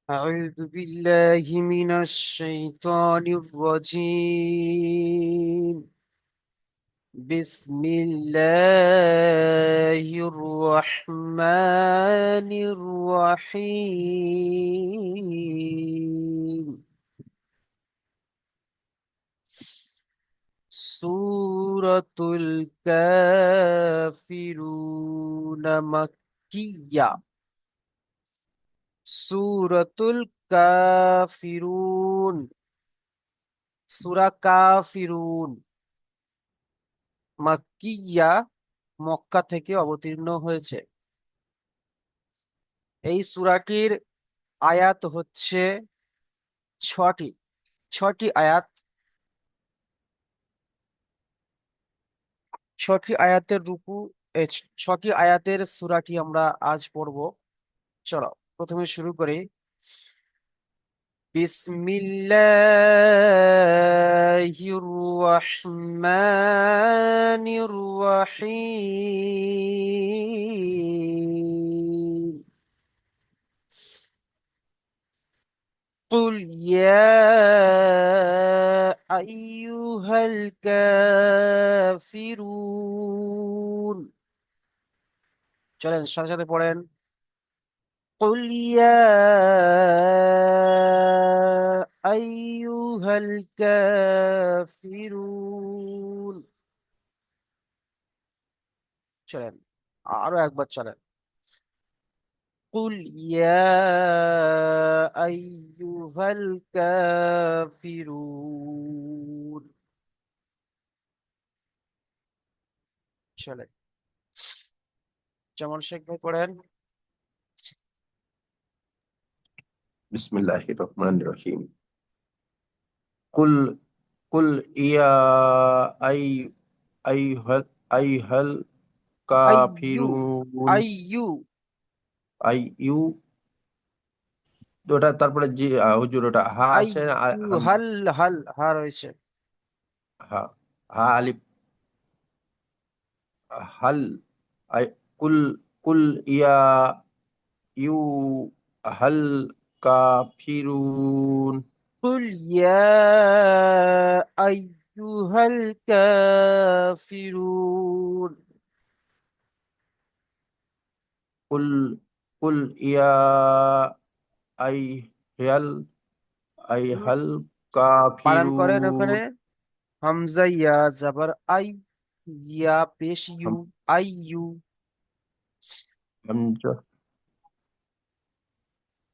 أعوذ بالله من الشيطان الرجيم. بسم الله الرحمن الرحيم. سورة الكافرون مكية. سورة الكافرون সূরা কাফিরুন মাক্কিয়া, মক্কা থেকে অবতীর্ণ হয়েছে। এই সূরাটির আয়াত হচ্ছে ছটি। ছটি আয়াত, ছটি আয়াতের ছটি আয়াতের সূরাটি আমরা আজ পড়ব। চলো প্রথমে শুরু করি। বিসমিল্লাহির রহমানির রহিম। قل يا أيها الكافرون। চলেন সাথে সাথে পড়েন। قل يا أيها الكافرون। চলেন আরো একবার চলেন। قل يا أيها الكافرون। চলেন যেমন শেখ ভাই পড়েন। বিসমিল্লাহির রহমানির রহিম। কুল কুল ইয়া আই আইহাল আইহাল আইয়ু কাফিরুন। আইয়ু ইউ ওটা তারপরে জি হুজুর ওটা হা আছে আইয়ু হাল হাল হা রয়েছে। হা হা আলিফ হাল আই কুল কুল ইয়া ইউ হাল কাফিরুন। قل يا أيها الكافرون। কুল কুল ইয়া আই হেল আইহাল বানান করেন ওখানে। কাফিরুন। হামজা ইয়া জাবার আই, ইয়া পেশ ইউ, হাম- আই ইউ। হামজা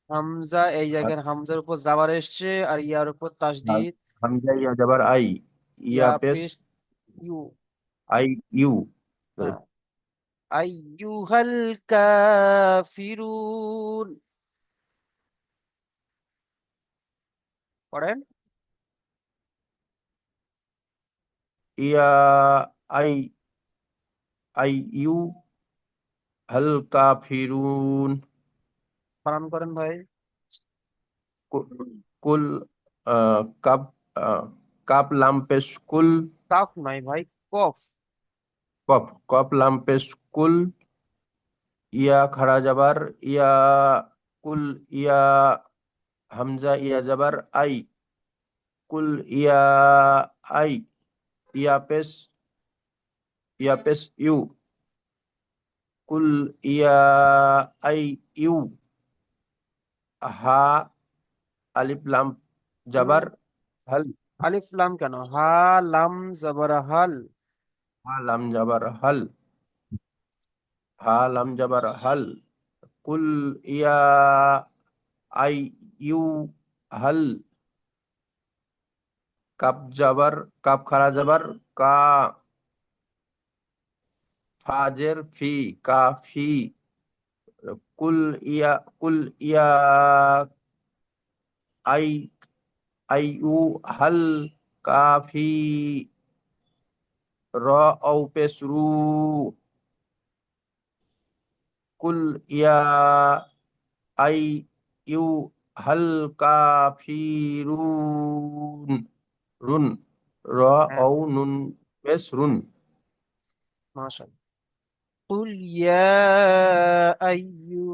হামজা এই জায়গায় হামজার উপর জাবার এসছে আর ইয়ার উপর তাসদিদ। হামজা ইয়া যাবার আই ইয়া ইয়া পেশ পেশ ইউ। I U. হ্যাঁ, আইয়ুহাল কাফিরুন পড়েন। ইয়া আই আই ইউ হাল কাফিরুন। বানান করেন ভাই। কু- কুল কাপ কাপ লাম পেশ কুল। কাফ নাই ভাই, কফ। কপ কপ লাম পেশ কুল ইয়া খাড়া যাবার ইয়া কুল ইয়া হামজা ইয়া যাবার আই কুল ইয়া আই ইয়া পেশ ইউ কুল ইয়া আই ইউ হা আলিফ লাম হুম, জাবার হাল আলিফ লাম কেন? হা লাম জাবার হাল। হা লাম জাবার হাল হা লাম জাবার হাল কুল ইয়া আই ইউ হাল কাপ জাবার কাপ খাড়া যাবার কা ফাজের ফি কাফি কুল ইয়া কুল ইয়া আই আই ইউ হাল কাফি র ও পেসরু কুল ইয়া আই ইউ হাল কাফিরুন রুন র হ্যাঁ, ও নুন পেশ রুন মাশাআল্লাহ। قل يا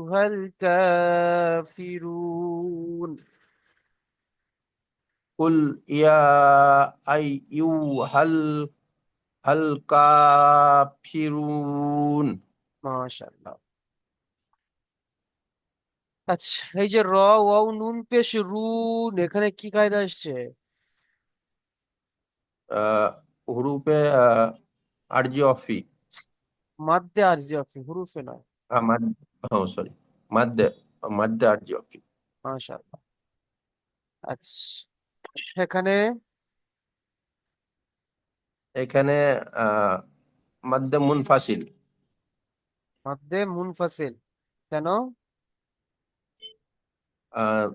আইয়ুহাল কাফিরুন। কুল ইয়া আইয়ুহাল হাল কাফিরুন। মাশাআল্লাহ। আচ্ছা, এই যে র ওয়াও নুন পেশ রুন, এখানে কি কায়দা আসছে? আহ, হুরুফে আরজি অফি। মাদ্দে আরজি অফি, হুরুফে নয়। মাদ সরি, মাদ্দে মাদ্দে আরজি অফি। মাশাআল্লাহ। আচ্ছা, এখানে এখানে আহ মাদ্দে মুনফাসিল। মাদ্দে মুনফাসিল কেন? আহ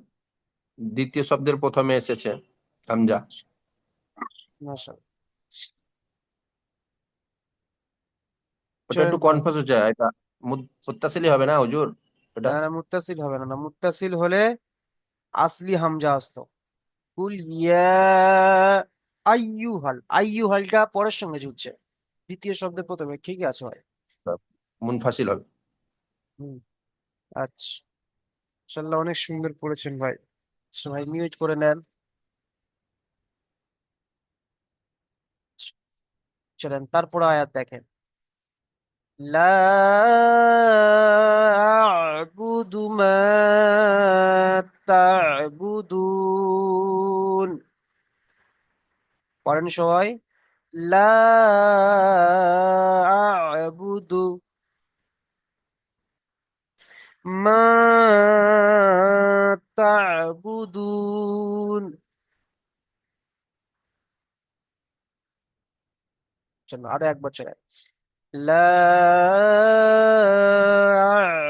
দ্বিতীয় শব্দের প্রথমে এসেছে হামজা। মাশাআল্লাহ। ওটা চয়ন একটু করেন। কনফিউজ হচ্ছে, এটা মুত্তাসিলই হবে না হুজুর? ওটা না, না, মুত্তাসিল হবে না, না মুত্তাসিল হলে আসলি হামজা আসতো। কুল ইয়া আইয়ুহাল, আইয়ুহালটা পরের সঙ্গে জুড়ছে, দ্বিতীয় শব্দের প্রথমে, ঠিক আছে ভাই। মুনফাসিল হবে। হুম। আচ্ছা, ইনশাল্লাহ অনেক সুন্দর পড়েছেন ভাই। সবাই মিউট করে নেন। চলেন তারপর আয়াত দেখেন। লা আ'বুদু মা তা'বুদুন। পড়েন সবাই। লা আ'বুদু মা তা'বুদুন। চলো আরো একবার চলে। লা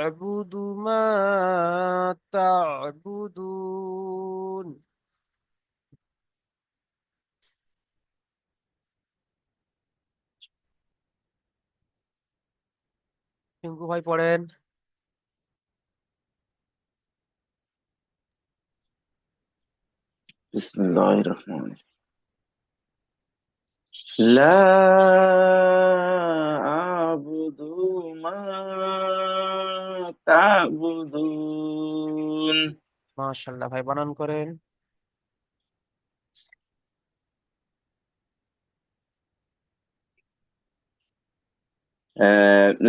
আ'বুদু মা তা'বুদুন। টিঙ্কু ভাই পড়েন। بسم الله الرحمن الرحيم. لا أعبد ما تعبدون. মাশাআল্লাহ ভাই, বানান করেন।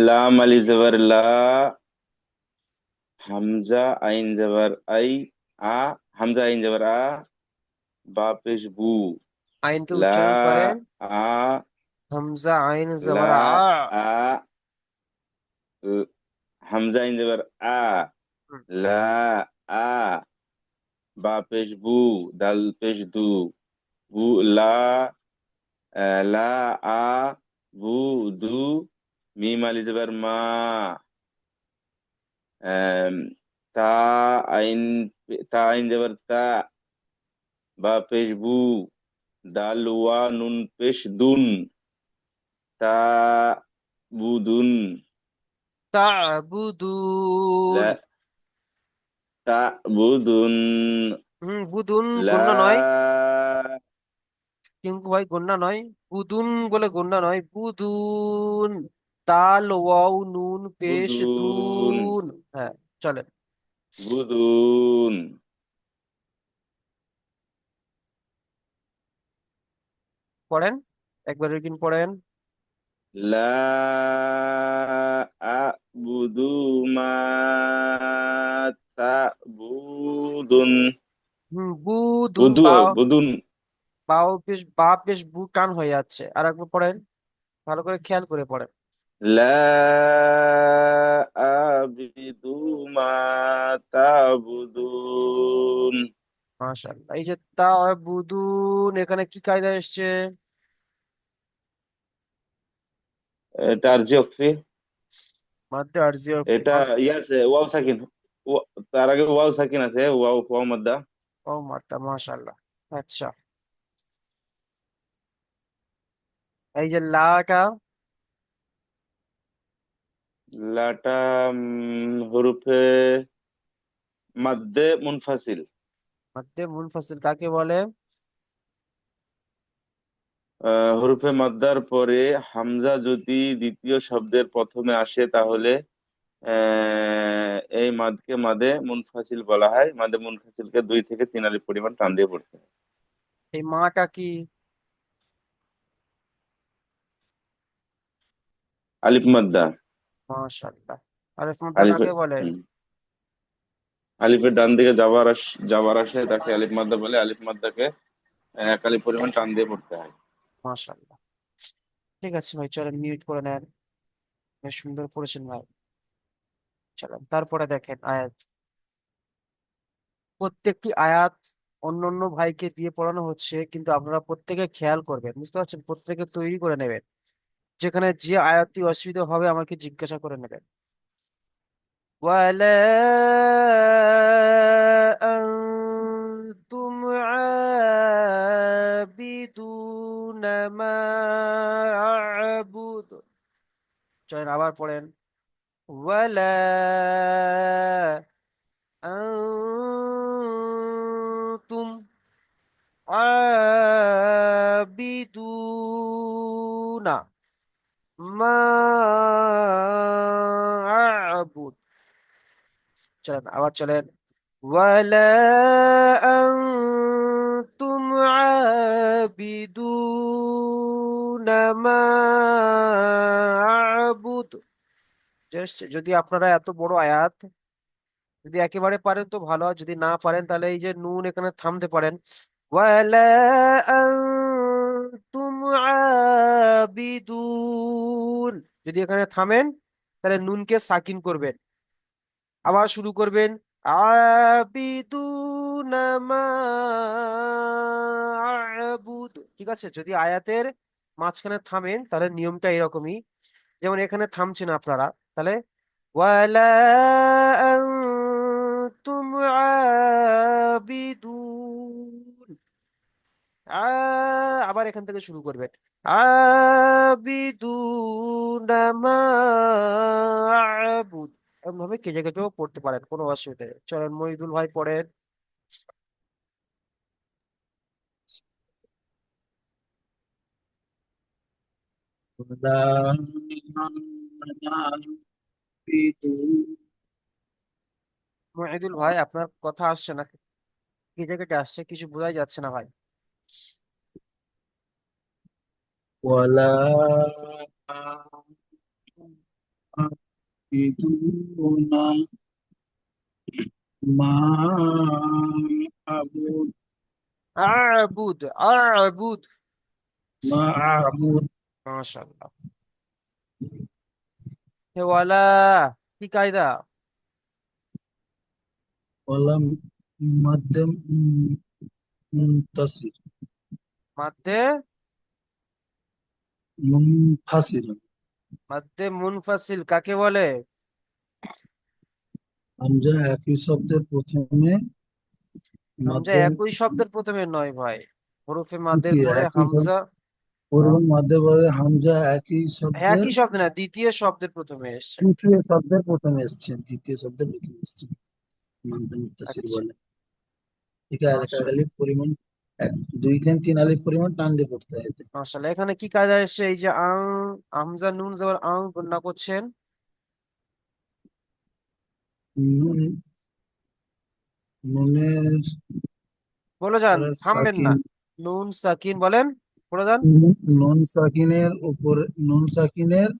লাম আলি জবর লা, হামজা আইন জবর আই, আ, হামজা আইন জবর আ, বা পেশ বু, আইনকে লা উচ্চারণ করেন। আ, হামজা আইন লা জবর আ। আ, হামজা আইন জবর আ, হুম, লা আ, বা পেশ বু, দাল পেশ দু, বু লা, লা আ বু দু, মিম আলি জবর মা, আম, তা আইন, তা আইন জবর তা, বা পেশ বু, দাল ওয়া নুন পেশ দুন, তা বুদুন, তা'বুদুন। লা তা বুদুন, বুদুন লা গণ্য নয়। কিন্তু ভাই গন্না নয়। বুদুন বলে গন্না নয়, বুদুন। তাল ওয়াও নুন পেশ বুদুন, দুন। হ্যাঁ, চলেন বুদুন, পড়েন, একবার রিডিং পড়েন। লা আ'বুদু মা তা'বুদুন। বুদুন বুদু, বা, বুদুন। বাও পেশ বা পেশ বু টান হয়ে যাচ্ছে, আর একবার পড়েন, ভালো করে খেয়াল করে পড়েন। লা আ'বিদু মা তা'বুদুন। মাশাআল্লাহ। এই যে তা বুদুন, এখানে কি কায়দা এসছে? এটা আরজি অক্ফি। মাদ্দে আরজি এটা ইয়াছে ওয়াও সাকিন। তার আগে ওয়াও সাকিন আছে, ওয়াও ওয়াও মাদ্দা। ও মাত্তা, মাশাআল্লাহ। আচ্ছা, এই যে লাটা, লাটা হরফে মাদ্দে মুনফাসিল। মাদ্দে মুনফাসিল কাকে বলে? হরফে মাদ্দার পরে হামজা যদি দ্বিতীয় শব্দের প্রথমে আসে তাহলে এই মাদকে মাদে মুনফাসিল বলা হয়। মাদে মুনফাসিলকে 2 থেকে 3 আলিফ পরিমাণ টান দিয়ে পড়তে হয়। এই মাটা কি? আলিফ মাদ্দা। মাশাআল্লাহ। আলিফ মাদ্দা আলিফের কাকে বলে? আলিফের ডান দিকে যাবার আসে তাকে আলিফ মাদ্দা বলে। আলিফ মাদ্দাকে 1 আলিফ পরিমাণ টান দিয়ে পড়তে হয়। মাশাআল্লাহ। ঠিক আছে ভাই, চলেন মিউট করে নেন। বেশ সুন্দর পড়েছেন ভাই। চলেন তারপরে দেখেন আয়াত। প্রত্যেকটি আয়াত অন্য অন্য ভাইকে দিয়ে পড়ানো হচ্ছে, কিন্তু আপনারা প্রত্যেকে খেয়াল করবেন, বুঝতে পারছেন? প্রত্যেকে তৈরি করে নেবেন। যেখানে যে আয়াতটি অসুবিধা হবে আমাকে জিজ্ঞাসা করে নেবেন। ولا أنتم عابدون ما أعبد। চলেন আবার পড়েন। ولا أنتم عابدون ما أعبد। চলেন আবার চলেন। ولا أنتم عابدون ما أعبد। যদি আপনারা এত বড় আয়াত যদি একেবারে পারেন তো ভালো, আর যদি না পারেন তাহলে এই যে নুন এখানে থামতে পারেন। ولا أنتم عابدون, যদি এখানে থামেন তাহলে নুনকে সাকিন করবেন, আবার শুরু করবেন। আবিদুন মা আবুদ। ঠিক আছে, যদি আয়াতের মাঝখানে থামেন তাহলে নিয়মটা এরকমই, যেমন এখানে থামছেন আপনারা, তাহলে ওয়ালা আনতুম আবিদুন। আবার এখান থেকে শুরু করবেন। আবিদুন মা আবুদ। এরকম ভাবে কেটে কেটেও পড়তে পারেন, কোনো অসুবিধা নেই। চলেন মহিদুল ভাই পড়েন। ولا نعبد মহিদুল ভাই আপনার কথা আসছে না, কেটে কেটে আসছে, কিছু বোঝাই যাচ্ছে না ভাই। ولا يعبدون ما أعبد আবুদ, আবুদ। ما أعبد মাশাআল্লাহ। হে ওয়ালা, কি কায়দা? ولا مد منتصر মাদ্দে, منفصل মাদ্দে মুনফাসিল কাকে বলে? হামজা একই শব্দের প্রথমে হামজা মাধ্যে একই শব্দের প্রথমে নয় ভাই, হরফে মাদ্দের কি পরে একই শব্দ হামজা। পূর্ব হ্যাঁ, মাধ্যে বলে হামজা একই শব্দের একই শব্দ না, দ্বিতীয় শব্দের প্রথমে এসছে। তৃতীয় শব্দের প্রথমে এসছে, দ্বিতীয় শব্দের প্রথমে এসছে মাধ্যে মুত্তাসিল আচ্ছা, বলে। ঠিক আছে, এক এক মাশাআল্লাহ। আলিফ পরিমাণ, এক দুই তিন তিন আলিফ পরিমাণ টান দিয়ে পড়তে হয় এতে। মাশাআল্লাহ, এখানে কি কায়দা এসছে? এই যে হামজা নুন জবর গণনা করছেন। নুন, নুনের বলে যান, পরে থামবেন না। সাকিন, নুন সাকিন বলেন, বলে যান। নুন সাকিনের উপরে, নুন সাকিনের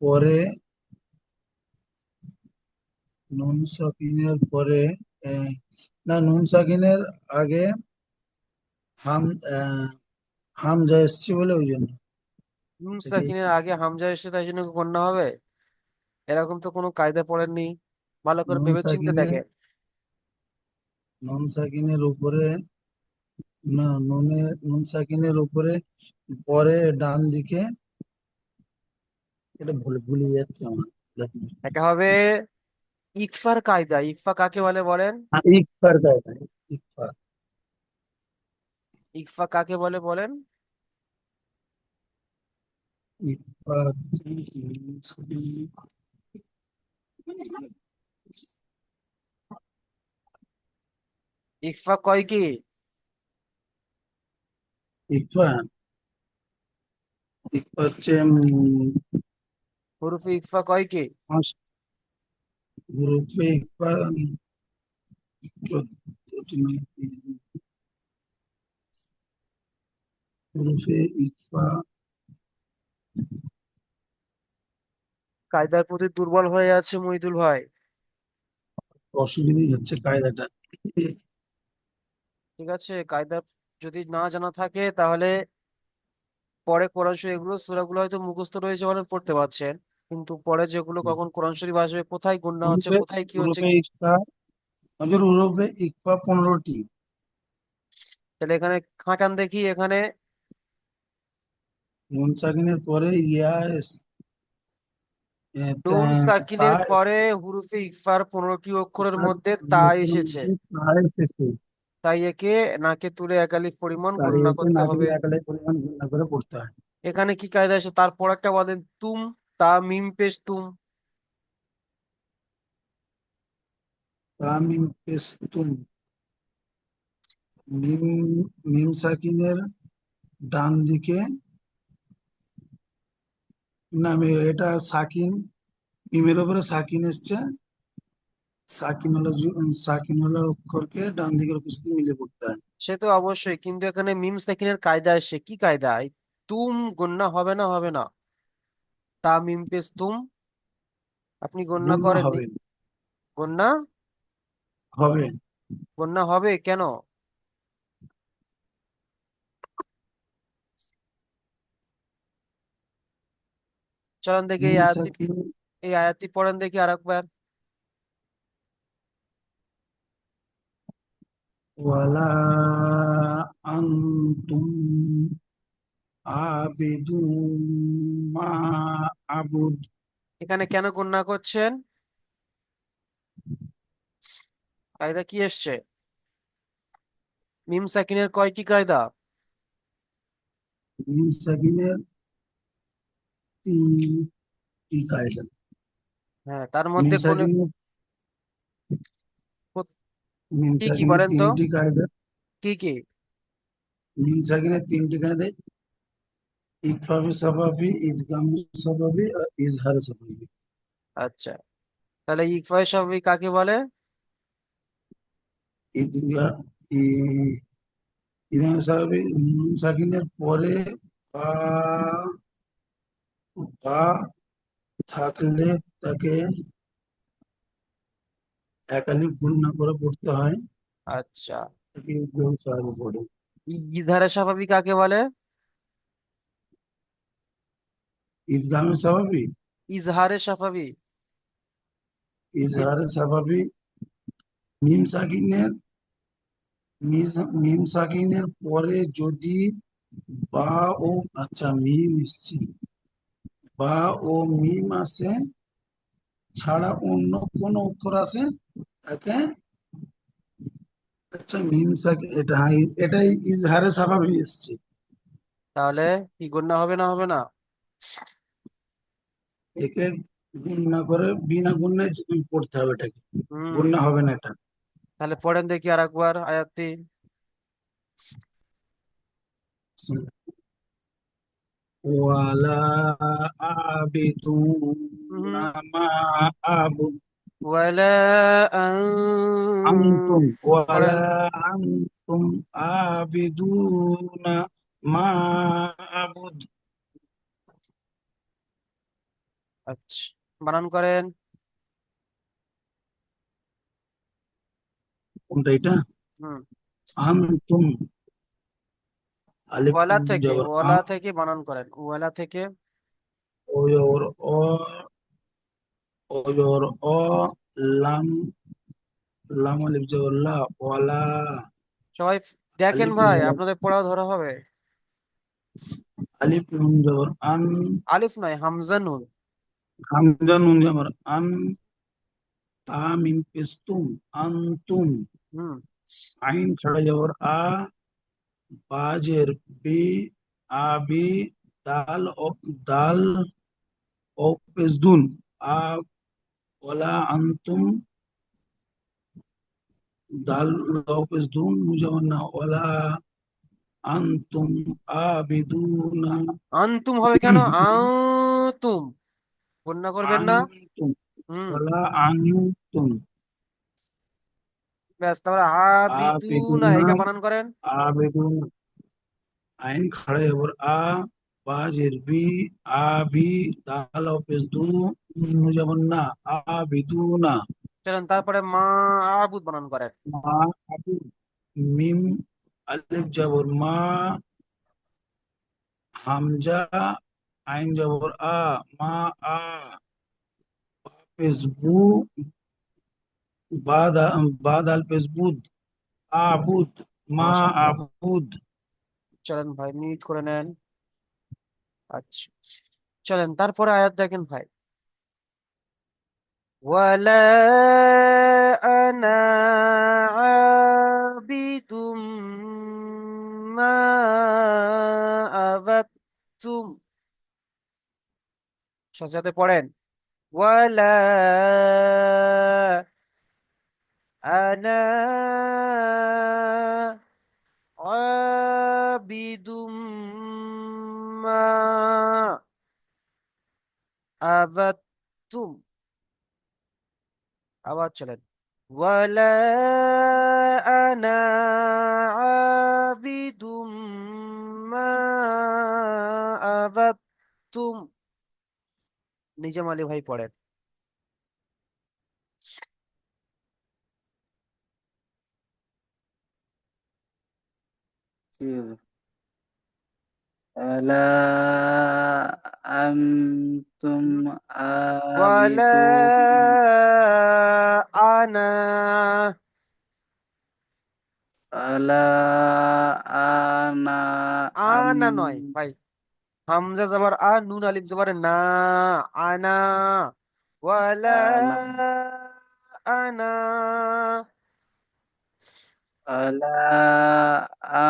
পরে, নুন সাকিনের পরে আহ, না, নুন সাকিনের আগে হাম হামজা এসছে বলে ওই জন্য নুন এটাকে সাকিনের আগে হামজা এসে তাই জন্য গণনা হবে? এরকম তো কোনো কায়দা পড়েননি, ভালো করে নুন ভেবে চিন্তে সাকিনের, দেখেন। নুন সাকিনের উপরে, না নুনে, নুন সাকিনের উপরে পরে ডান দিকে, এটা ভুলে যাচ্ছে আমার। এটা হবে ইকফার কায়দা। ইকফা কাকে বলে বলেন? ইকফার কায়দা, ইকফা, ইকফা কাকে বলে বলেন? ইকফা, ইকফা কয় কি? ইকফা, ইকফা হচ্ছে হুরুফে ইকফা কয়কে? পাঁচ গ্রুপে ইকফা 14টি গ্রুপে ইকফা কায়দার প্রতি দুর্বল হয়ে আছে মইদুল ভাই। অসুবিধাই হচ্ছে কায়দাটা। ঠিক আছে, কায়দা যদি না জানা থাকে তাহলে পরে কোরআন শরীফ, এগুলো সূরাগুলো হয়তো মুখস্থ রয়েছে বলে পড়তে পারছেন, কিন্তু পরে যেগুলো কখন কোরআন শরীফ আসবে, কোথায় গুণনা হচ্ছে, গ্রুপে কোথায় কি হচ্ছে গ্রুপে কি, ইকফা হজুর গ্রুপে ইকফা 15টি। তাহলে এখানে খাটান দেখি এখানে। নুন সাকিনের পরে ইয়া নুন তা সাকিনের পরে হুরুফে ইকফার 15টি অক্ষরের মধ্যে তা এসেছে, এসেছে। তাই একে নাকে তুলে এক আলিফ পরিমাণ তাই গণনা একে করতে নাকি হবে। একালে পরিমাণ গুণা করে পড়তে হয়। এখানে কি কায়দা এসে তারপর একটা বলেন, তুম, তা মিম পেশ তুম। তামিম পেস্তুম মিম মিম সাকিনের ডান দিকে নামে এটা সাকিন, মিমের উপরে সাকিন এসছে। সাকিন হলো অক্ষরকে ডান দিকের অক্ষরের সাথে মিলে পড়তে হয়। সে তো অবশ্যই, কিন্তু এখানে মিম সাকিনের কায়দা এসে কি কায়দা, এই তুম গণ্য হবে না, হবে না? তা মিম পেশ তুম আপনি গণ্য গুণ করেননি। হবে, গণ্য, হবে। গণ্য হবে কেন? চলেন দেখি মিম সাকিন এই আয়াতটি পড়েন দেখি আরেকবার। ওয়ালা আনতুম আবিদুম মা আবুদ। এখানে কেন গণ্য করছেন? কায়দা কি এসছে? মিম সাকিনের কয়টি কায়দা? মিম সাকিনের 3টি কায়দা। হ্যাঁ, তার মিম মধ্যে কোন সাকিনের মিম কি কি সাকিনের বলেন তো, 3টি কায়দা। কি কি? মিম সাকিনের 3টি কায়দা: ইকফাবি সাবাবি, ইদগাম সাবাবি আর ইজহার সাবাবি। আচ্ছা, তাহলে ইকফায় স্বাভাবিক কাকে বলে? ইদগা ই- ইদগাম সাবাবি নুন সাকিনের পরে বা বা থাকলে তাকে এক আলিফ গুণ না করে পড়তে হয়, আচ্ছা, তাকে ইদগাম সাহাবি পড়ে। ইজহারে স্বাভাবিক কাকে বলে? ঈদগামে স্বাভাবী, ইজহারে স্বাভাবিক। ইজহারে স্বাভাবী মিম সাকিনের মিম সাকিনের পরে যদি বা ও আচ্ছা মিম এসছে, বা ও মিম আসে ছাড়া অন্য কোন অক্ষর আছে তাকে, আচ্ছা মিম সাকিন এটা, হ্যাঁ, এটাই ইজহারে স্বাভাবী এসছে। তাহলে কি গণ্য হবে না, হবে না? একে গুণ না করে বিনা গুণে পড়তে হবে এটাকে, হুম, গুণ হবে না এটা। তাহলে পড়েন দেখি আরেকবার আয়াতটি। ওয়ালা আবিদুন হুম, মা আবুদ ওয়ালা আন আনতুম ওয়ালা পড়েন। আনতুম আবিদুনা মা আবুদ। আচ্ছা, বানান করেন। কোনটা এটা? হুম, আনতুম আলিফ ওয়ালা নুন থেকে, জবর ওয়ালা থেকে বানান করেন, ওয়ালা থেকে। ওর অ ওর অ লাম লাম আলিফ জবর লা ওয়ালা সবাই দেখেন আলিফ নুন ভাই, জবর আপনাদের পড়াও ধরা হবে। আলিফ নুন জবর আন, আলিফ নয়, হামজা নুন। হামজা নুন জবর আন, তা মিম পেস্তুম আনতুম, হুম, আইন ছড়া জবর আ, বাজের বি, আবি, দাল ও দাল ও পেজদুন আ, ওলা আন্তুম, দাল ও পেজদুন মুজাওয়ান্না ওলা আন্তুম আবিদুনা। আনতুম হবে কেন? আতুম। গুণনা করবেন না। আনতুম হুম। ওয়ালা আনতুম ব্যাস, তারপরে আবিদুনা, আবিদুনা এটা বানান করেন। আবিদুন আইন खड़े और आ बाजिर बी आबी दाल और पेश दू मुजबन्ना आबिदूना চলেন তারপরে মা আবুদ বানান করেন। मा आबू মিম আলিফ জবর মা হামজা আইন জবর মা আ পেশ বু বাদ বাদ আল পেশ বুদ আবুদ মা মাশাআল্লাহ। আবুদ চলেন ভাই, মিউট করে নেন। আচ্ছা, চলেন তারপরে আয়াত দেখেন ভাই। ওয়ালা আনা আবিদুম মা আবাদতুম। সাথে সাথে পড়েন। ওয়ালা আনা আবিদুম মা আবাদতুম। আবার চলেন। ওয়ালা আনা আবিদুম মা আবাদতুম। নিজাম আলী ভাই পড়েন। ألا أنتم ওয়ালা عابدون আনা। ألا أنا আনা নয় ভাই, হামজা জবর নুন আলিফ জবর না। আনা। ওয়ালা أنا আনা। ألا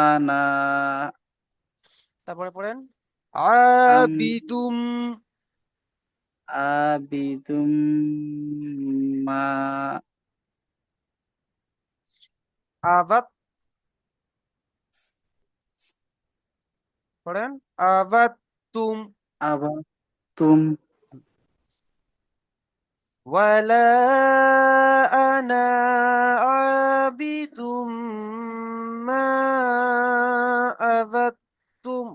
أنا তারপরে পড়েন। أم আবিদুম। عابد ما আবাদ পড়েন। আবাদতুম। عبدتم ওয়ালা আনা আবিদুম মা আবাদতুম।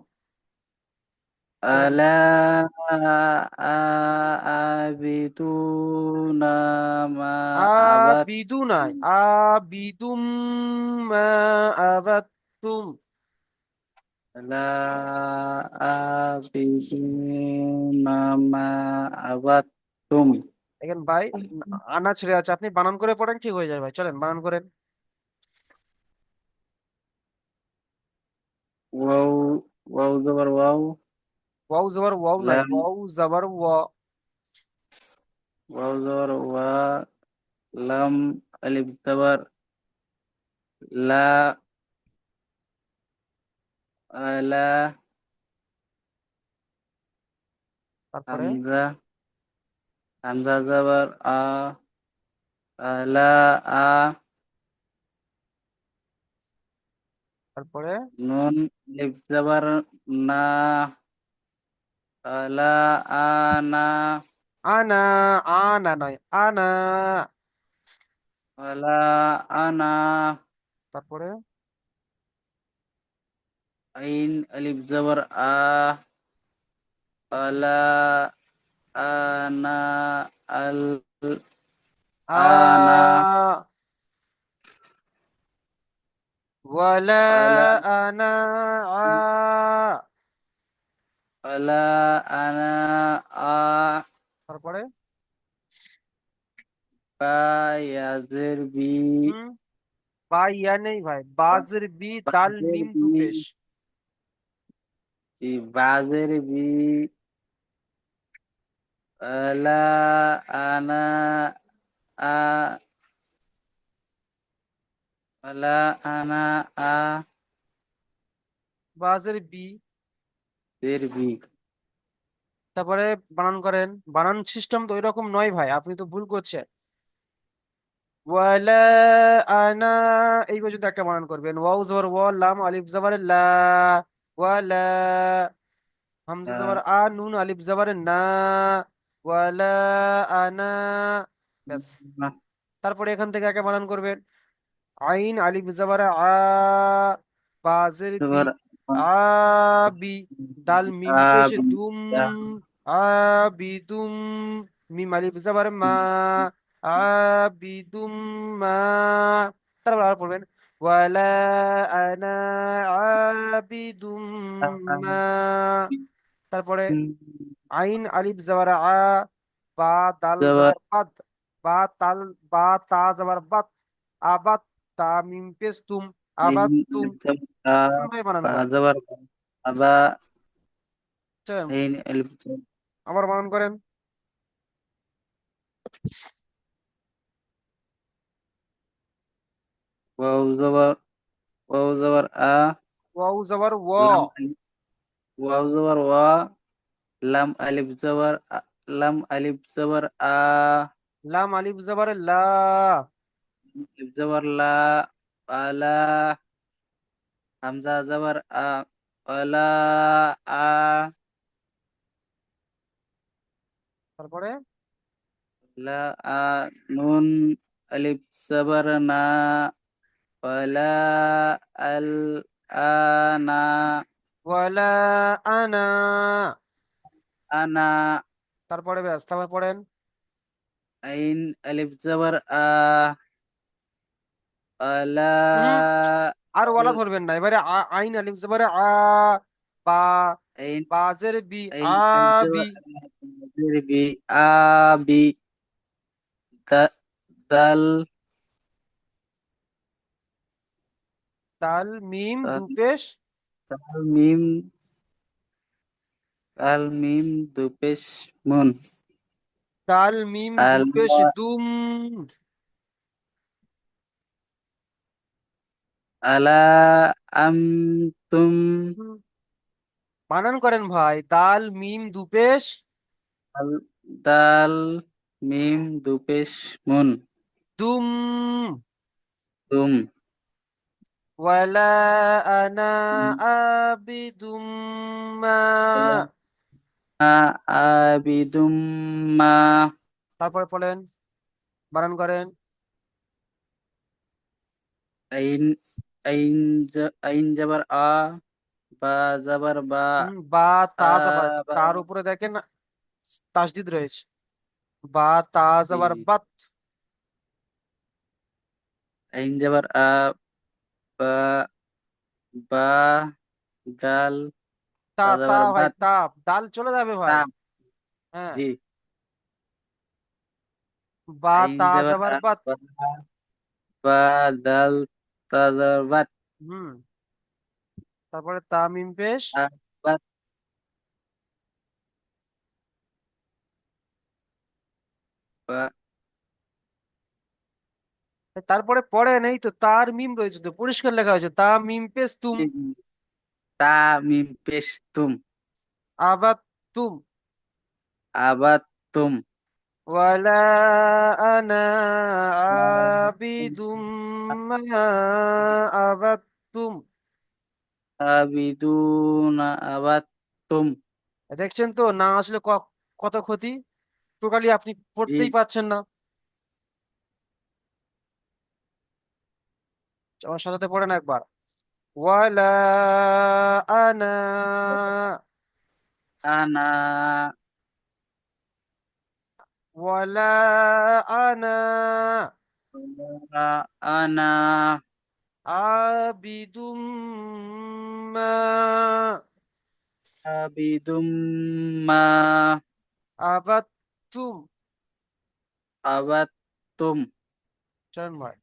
চলেন। ألا عابدون ما عبدتم আবিদু নাই, আবিদুম মা আবাদতুম। لا عابدين ما عبدتم দেখেন ভাই, আনা ছেড়ে আছে, আপনি বানান করে পড়েন, ঠিক হয়ে যায় ভাই। চলেন বানান করেন। واو واو زبر واو ওয়াও জবর ওয়াও নাই, لام ওয়াও জবর ওয়া। واو زبر وا لام ألف زبر لا لا তারপরে حمزة حمزة زبر لا তারপরে نون ألف زبر نا لا أنا আনা। আনা নয়, আনা। ولا أنا তারপরে عين ألف زبر ألا أنا আ أنا ওয়ালা ولا আনা আ। ولا أنا তারপরে بايزر بي হুম, বা ইয়া নেই ভাই, বাজের বি দাল بايزر মিম দু পেশ। بي بايزر بي لا أنا ولا أنا বাজের বি। زر بي তারপরে বানান করেন। বানান সিস্টেম তো ওইরকম নয় ভাই, আপনি তো ভুল করছেন। ওয়ালা আনা, এই পর্যন্ত একটা বানান করবেন। ওয়াও জবর ওয়া, লাম আলিফ জবর লা। ওয়ালা। হামজা জবর নুন আলিফ জবর না। ওয়ালা আনা, ব্যাস। তারপরে এখান থেকে একে বানান করবেন। আইন আলিফ জাবার আ, বাজের বি, জবর আবি, দাল মিম পেশ আবি দুম, আবিদুম, মিম আলিফ জাবার মা, আবিদুম মা। তারপর আর পড়বেন ওয়ালা আনা আবিদুম মা। তারপরে আইন আলিফ জাবার আ, বা দাল জবর জাবার বাদ, বা তাল, বা তা জাবার বাত, আবাত, তা মিম পেশ তুম, আবাত আইন তুম। আলিফ জবর আ, ভাই বানান বা করেন। জবর আবা, চলেন, আইন আলিফ জবর আবার বানান করেন। ওয়াও জবর, ওয়াও জবর আ, ওয়াও জাবার ও, লাম আলিফ, ওয়াও জবর ওয়া, লাম আলিফ জবর লাম আলিফ জবর আ, লাম আলিফ জাবার লা, আলিফ জবর লা, আলা, হামজা জবর আ, আলা, আ, তারপরে লা, আ, নুন আলিফ জবর না, আলা, আল, আনা, ওয়ালা আনা। আনা, তারপরে ব্যাস, তারপর পড়েন। আইন আলিফ জবর আ, আলা, হুম, আর আল, ওয়ালা ধরবেন না, এবারে আইন আলিফ জাবার আ, বা, আইন বাজের বি, আইন আলিফ আবি, জবর আ, বি, আবি, দাল, তাল মিম দাল, দুপেশ, মিম, দাল মিম দুপেশ মুন, তাল মিম আল, দুপেশ দুম। আলা, আম, তুম, হুম, বানান করেন ভাই, দাল মিম দুপেশ আল, দাল মিম দুপেশ মুন, দুম। তুম, ওয়ালা আনা আবিদুম মা। আবিদুম মা, তারপরে পড়েন, বানান করেন। আইন আইন আইন যাবার আ, বা যাবার বা, বা আ, তা যাবার, বা, তার উপরে দেখেন তাসদিদ রয়েছে, বা তা জি, যাবার বাত, আইন যাবার আ, বা, বা, জাল, তা তা তা যাবার ভাই বাত, তা, ডাল চলে যাবে ভাই। তাম, হ্যাঁ, জি, বা আইন তা যাবার যাবার আ, বাত। বা, বা, দাল, তা যাবার বাত, হুম, তারপরে তা মিম পেশ, আ, বাত, বা, তারপরে পড়েন, এই তো তার মিম রয়েছে তো, পরিষ্কার লেখা হয়েছে তা মিম পেশ তুম, জি, জি, তা মিম পেশ তুম, আবাদ তুম, আবাদ তুম, ওয়ালা আনা আবিদুম মা আবাদ তুম। আবিদুনা আবাদ তুম, দেখছেন তো না আসলে কত ক্ষতি, টোটালি আপনি জি, পড়তেই পারছেন না। আমার সাথে সাথে পড়েন একবার। ওয়ালা আনা, আনা, ওয়ালা আনা আনা, আবিদুম মা আবিদুম মা, আবাদতুম। আবাদ তুম, চলেন ভাই,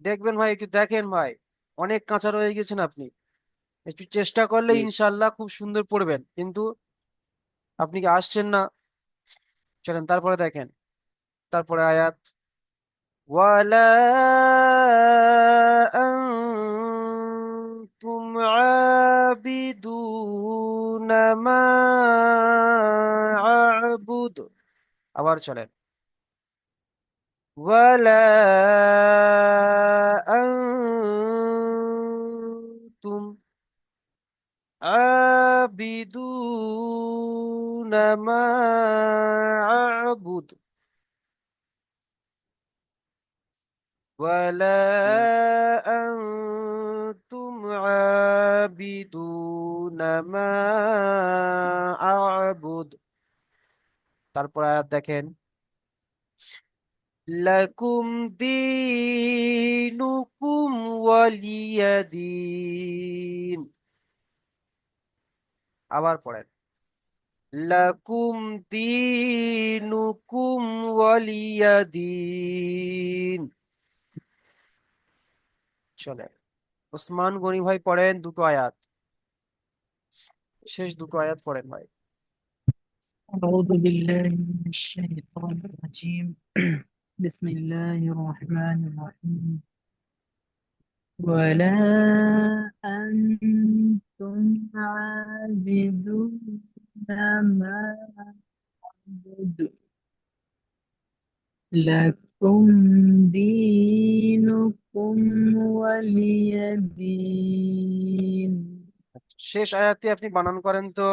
দেখবেন ভাই, একটু দেখেন ভাই, অনেক কাঁচা রয়ে গেছেন আপনি। একটু চেষ্টা করলে জি, ইনশাল্লাহ খুব সুন্দর পড়বেন, কিন্তু আপনি কি আসছেন না। চলেন তারপরে দেখেন, তারপরে আয়াত ওয়ালা আনতুম আবিদুনা মা আবুদ। আবার চলেন ওয়ালা আনতুম عابدون ما أعبد ولا أنتم عابدون ما أعبد। তারপর আয়াত দেখেন, লাকুম দীনুকুম ওয়ালিয়া দীন। আবার পড়েন, লাকুম দীনুকুম ওয়ালিয়া দীন। চলে, ওসমান গনি ভাই পড়েন দুটো আয়াত, শেষ দুটো আয়াত পড়েন ভাই। أعوذ بالله من الشيطان الرجيم بسم الله الرحمن الرحيم ولا أنتم عابدون ما أعبد لكم دينكم ولي دين শেষ আয়াতটি আপনি বানান করেন তো।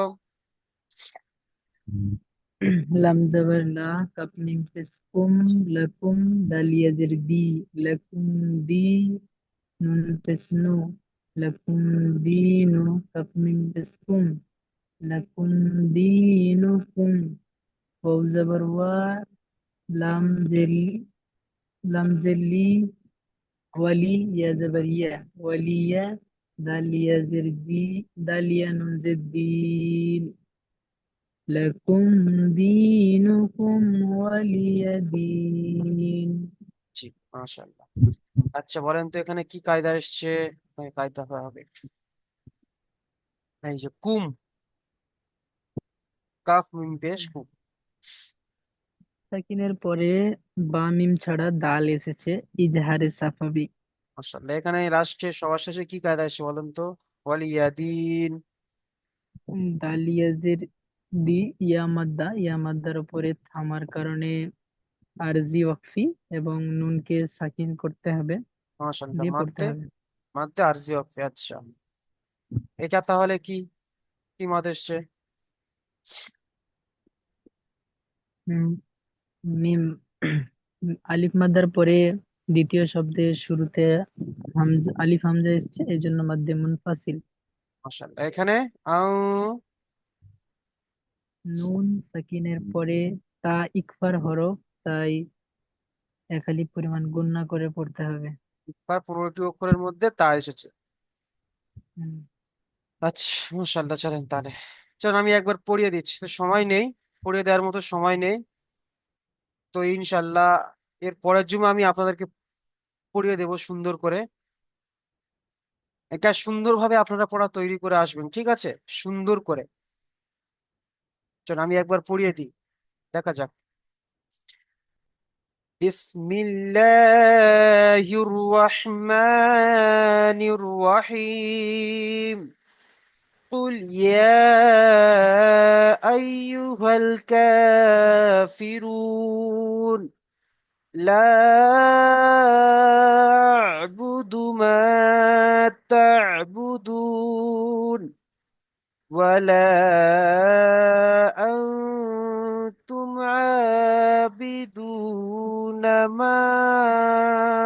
لم زبر لا كابنين فسكم لكم داليزر دي لكم دي نون فسنو لكم دينو كابنين فسكم لكم دينكم واو زبر وا لام زل لام زلي ولي يا زبرية وليا داليا زردي داليا نون زدين لكم دينكم ولي دين জি, মাশাআল্লাহ। আচ্ছা বলেন তো এখানে কি কায়দা এসছে? কায়দা হবে এই যে কুম, কাফ মিম পেশ কুম। সাকিনের পরে বা মিম ছাড়া দাল এসেছে ইজহারে সাফাবি মাশাআল্লাহ, এখানে লাস্টে সবার শেষে কি কায়দা এসছে বলেন তো? ওয়ালিয়াদিন। দালিয়াজের দি ইয়া মাদ্দার উপরে থামার কারণে আরজি ওয়াকফি এবং নুনকে সাকিন করতে হবে মাশাআল্লাহ, দিয়ে পড়তে মাদ্দে, হবে মাদ্দে আরজি ওয়াকফ। আচ্ছা, এটা তাহলে কি, কি মাদ এসছে? হুম, মিম আলিফ মাদ্দার পরে দ্বিতীয় শব্দের শুরুতে আলিফ হামজা এসছে এই জন্য মাদ্দে মুনফাসিল মাশাআল্লাহ, এখানে আউ, নুন সাকিনের পরে তা ইকফার হরফ তাই এক আলিফ পরিমাণ গুণনা করে পড়তে হবে তার 15টি অক্ষরের মধ্যে তা এসেছে। হুম, আচ্ছা মাশাআল্লাহ, চলেন তাহলে, চলেন আমি একবার পড়িয়ে দিচ্ছি, তো সময় নেই, পড়িয়ে দেওয়ার মতো সময় নেই। তো ইনশাল্লাহ এর পরের জন্য আমি আপনাদেরকে পড়িয়ে দেব সুন্দর করে। এটা সুন্দরভাবে আপনারা পড়া তৈরি করে আসবেন, ঠিক আছে? সুন্দর করে। চলুন আমি একবার পড়িয়ে দিই, দেখা যাক। বিসমিল্লাহির রহমানির রহিম। قل يا أيها الكافرون لا أعبد ما تعبدون ولا أنتم عابدون ما